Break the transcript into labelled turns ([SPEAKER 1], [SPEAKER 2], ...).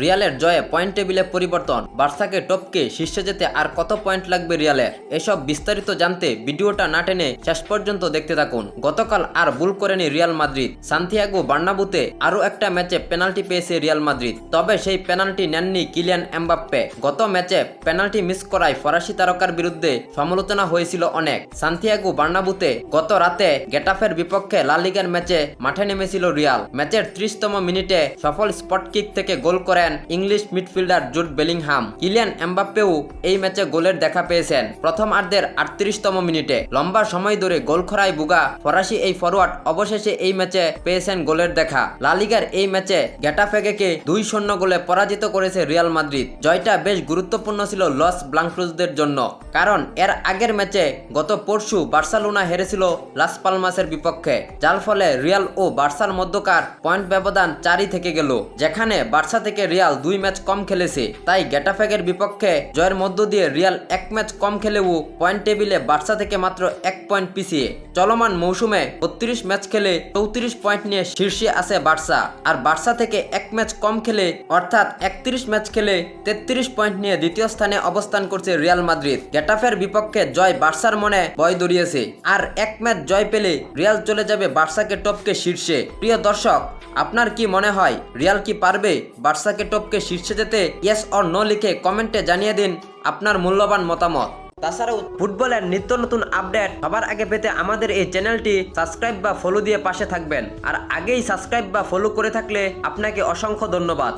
[SPEAKER 1] রিয়ালের জয়ে পয়েন্ট টেবিলে পরিবর্তন, বার্সাকে টপকে শীর্ষে যেতে আর কত পয়েন্ট লাগবে রিয়ালের, এসব বিস্তারিত জানতে ভিডিওটা না টেনে শেষ পর্যন্ত দেখতে থাকুন। গতকাল আর ভুল করেনি রিয়াল মাদ্রিদ। সান্তিয়াগো বার্নাব্যুতে আরও একটা ম্যাচে পেনাল্টি পেয়েছে রিয়াল মাদ্রিদ, তবে সেই পেনাল্টি নেননি কিলিয়ান এমবাপ্পে। গত ম্যাচে পেনাল্টি মিস করায় ফরাসি তারকার বিরুদ্ধে সমালোচনা হয়েছিল অনেক। সান্তিয়াগো বার্নাব্যুতে গত রাতে গেটাফের বিপক্ষে লা লিগার ম্যাচে মাঠে নেমেছিল রিয়াল। ম্যাচের 30তম মিনিটে সফল স্পট কিক থেকে গোল করেন English midfielder Jude Bellingham. Kylian এমবাপ্পেও এই ম্যাচে গোলের দেখা পেয়েছেন প্রথমার্ধের 38তম মিনিটে। লম্বা সময় ধরে গোল খরায় ভুগা ফরাসি এই ফরওয়ার্ড অবশেষে এই ম্যাচে পেয়েছেন গোলের দেখা। লা লিগার এই ম্যাচে গেটাফেকে 2-0 গোলে পরাজিত করেছে রিয়াল মাদ্রিদ। জয়টা বেশ গুরুত্বপূর্ণ ছিল লস ব্লাঙ্কোসদের জন্য, কারণ এর আগের ম্যাচে গত পরশু বার্সেলোনা হেরেছিল লাস পালমাসের বিপক্ষে, যার ফলে রিয়াল ও বার্সার মধ্যকার পয়েন্ট ব্যবধান 4ই থেকে গেল। যেখানে বার্সা থেকে রিয়াল 2 ম্যাচ কম খেলেছে, তাই গেটাফের বিপক্ষে জয়ের মধ্য দিয়ে রিয়াল 1 ম্যাচ কম খেলেও পয়েন্ট টেবিলে বার্সা থেকে মাত্র 1 পয়েন্ট পিছিয়ে। চলমান মৌসুমে 32 ম্যাচ খেলে 34 পয়েন্ট নিয়ে শীর্ষে আছে বার্সা, আর বার্সা থেকে 1 ম্যাচ কম খেলে অর্থাৎ 31 ম্যাচ খেলে 33 পয়েন্ট নিয়ে দ্বিতীয় স্থানে অবস্থান করছে রিয়াল মাদ্রিদ। গেটাফের বিপক্ষে জয় বার্সার মনে ভয় ধরিয়েছে, আর 1 ম্যাচ জয় পেলে রিয়াল চলে যাবে বার্সাকে টপকে শীর্ষে। প্রিয় দর্শক, আপনার কি মনে হয় রিয়াল কি পারবে বার্সাকে টপকে শীর্ষে যেতে? ইয়েস অর নো লিখে কমেন্টে জানিয়ে দিন আপনার মূল্যবান মতামত। তাছাড়াও ফুটবলের নিত্য নতুন আপডেট সবার আগে পেতে আমাদের এই চ্যানেলটি সাবস্ক্রাইব বা ফলো দিয়ে পাশে থাকবেন। আর আগেই সাবস্ক্রাইব বা ফলো করে থাকলে আপনাকে অসংখ্য ধন্যবাদ।